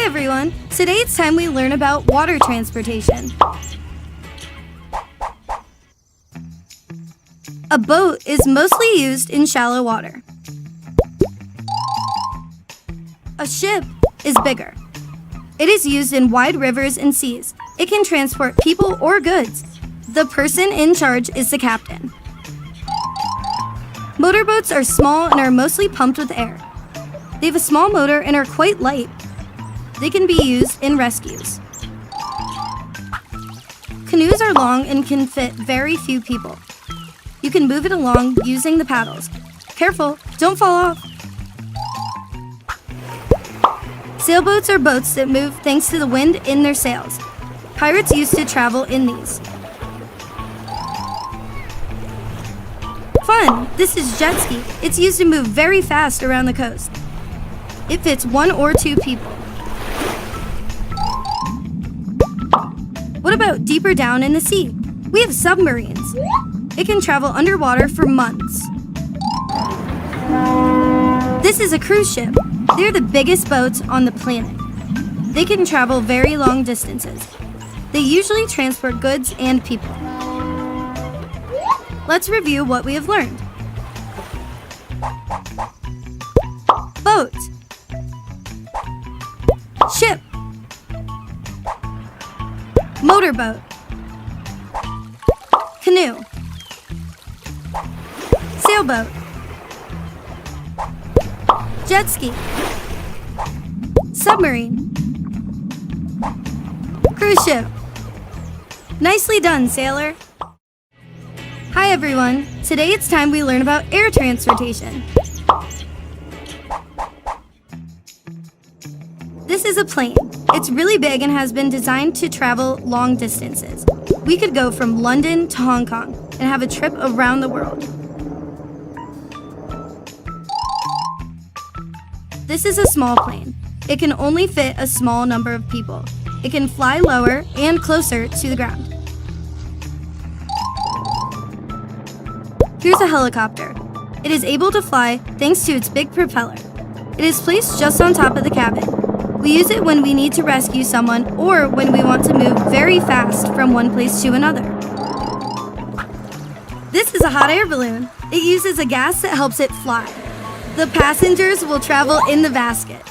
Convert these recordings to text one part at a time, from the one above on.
Hi everyone! Today it's time we learn about water transportation. A boat is mostly used in shallow water. A ship is bigger. It is used in wide rivers and seas. It can transport people or goods. The person in charge is the captain. Motorboats are small and are mostly pumped with air. They have a small motor and are quite light. They can be used in rescues. Canoes are long and can fit very few people. You can move it along using the paddles. Careful, don't fall off. Sailboats are boats that move thanks to the wind in their sails. Pirates used to travel in these. Fun! This is jet ski. It's used to move very fast around the coast. It fits 1 or 2 people. What about deeper down in the sea? We have submarines. It can travel underwater for months. This is a cruise ship. They're the biggest boats on the planet. They can travel very long distances. They usually transport goods and people. Let's review what we have learned. Boat. Ship. Motorboat. Canoe. Sailboat. Jet ski. Submarine. Cruise ship. Nicely done, sailor. Hi everyone. Today it's time we learn about air transportation. This is a plane. It's really big and has been designed to travel long distances. We could go from London to Hong Kong and have a trip around the world. This is a small plane. It can only fit a small number of people. It can fly lower and closer to the ground. Here's a helicopter. It is able to fly thanks to its big propeller. It is placed just on top of the cabin. We use it when we need to rescue someone or when we want to move very fast from one place to another. This is a hot air balloon. It uses a gas that helps it fly. The passengers will travel in the basket.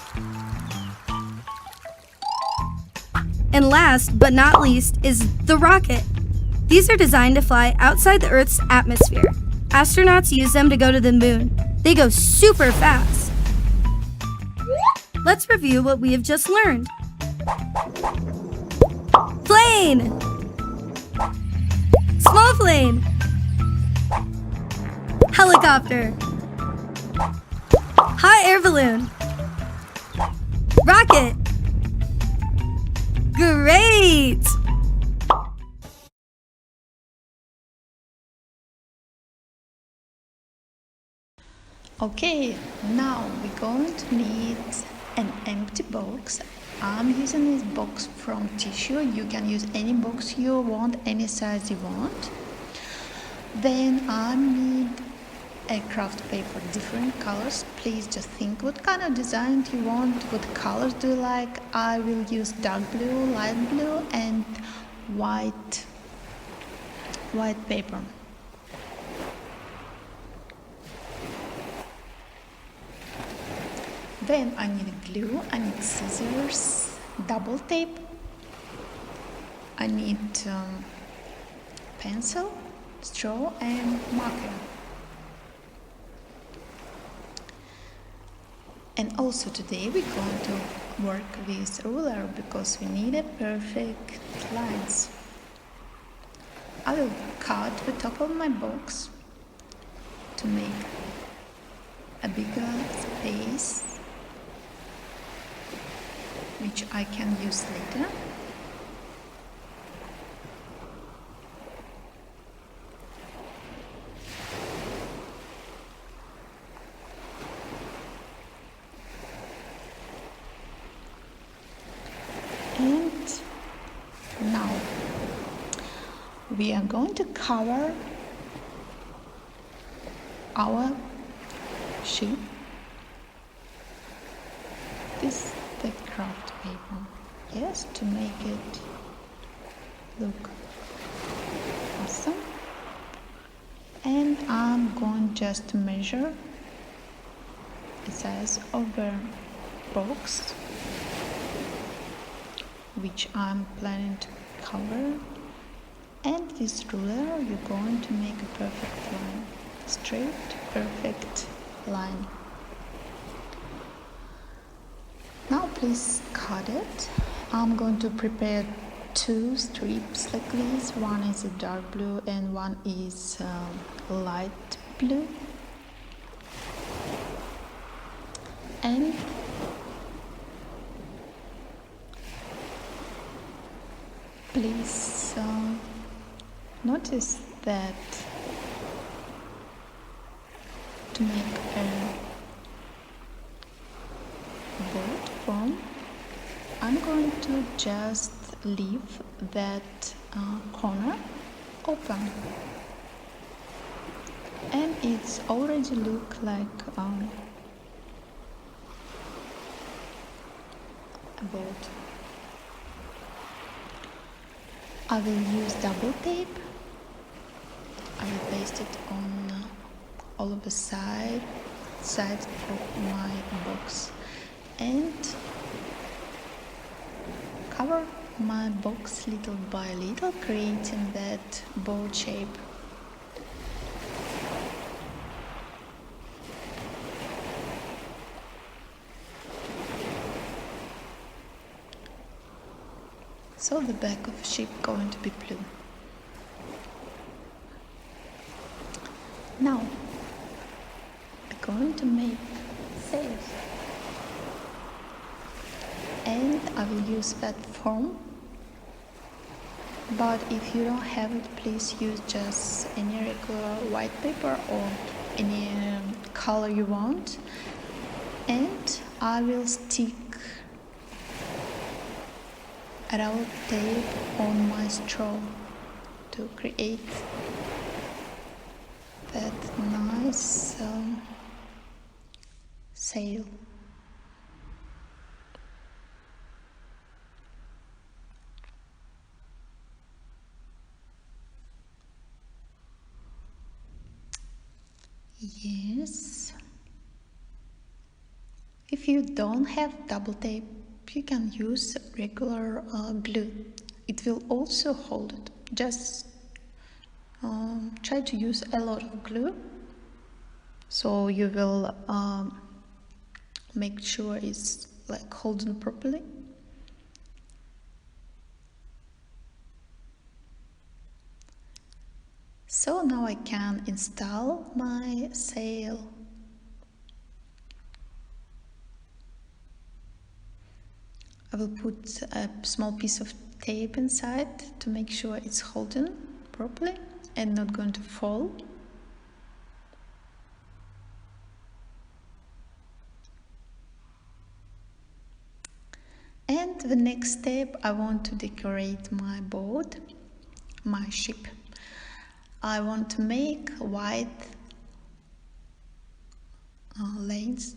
And last but not least is the rocket. These are designed to fly outside the Earth's atmosphere. Astronauts use them to go to the moon. They go super fast. Let's review what we have just learned. Plane. Small plane. Helicopter. Hot air balloon. Rocket. Great! Okay, now we're going to need an empty box. I'm using this box from tissue. You can use any box you want, any size you want. Then I need a craft paper, different colors. Please just think what kind of design do you want, what colors do you like. I will use dark blue, light blue and white paper. Then I need glue, I need scissors, double tape, I need pencil, straw and marker. And also today we're going to work with ruler because we need a perfect lines. I will cut the top of my box to make a bigger space which I can use later. And now we are going to cover our sheep. This the craft paper. Yes, to make it look awesome. And I'm going just to measure the size of the box which I'm planning to cover, and this ruler you're going to make a perfect line, straight perfect line. Now please cut it. I'm going to prepare 2 strips like this. One is a dark blue and one is light blue. And please notice that to make a boat form, I'm going to just leave that corner open, and it's already look like a boat. I will use double tape. I will paste it on all of the sides of my box and cover my box little by little, creating that boat shape. So the back of the ship going to be blue. Now we're going to make sails, and I will use that form, but if you don't have it, please use just any regular white paper or any color you want. And I will stick a roll tape on my straw to create that nice sail. Yes. If you don't have double tape, you can use regular glue. It will also hold it. Just try to use a lot of glue, so you will make sure it's like holding properly. So now I can install my sail. I will put a small piece of tape inside to make sure it's holding properly and not going to fall. And the next step, I want to decorate my boat, my ship. I want to make white lanes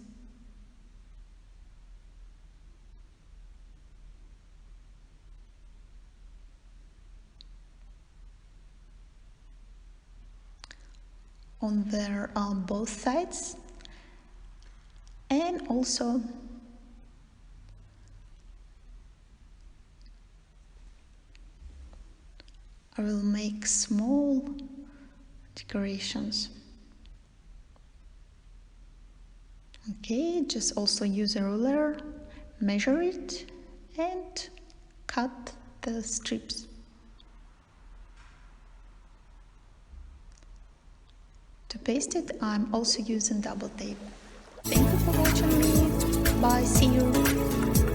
on their both sides, and also I will make small decorations. Okay, just also use a ruler, measure it and cut the strips. To paste it, I'm also using double tape. Thank you for watching me. Bye, see you.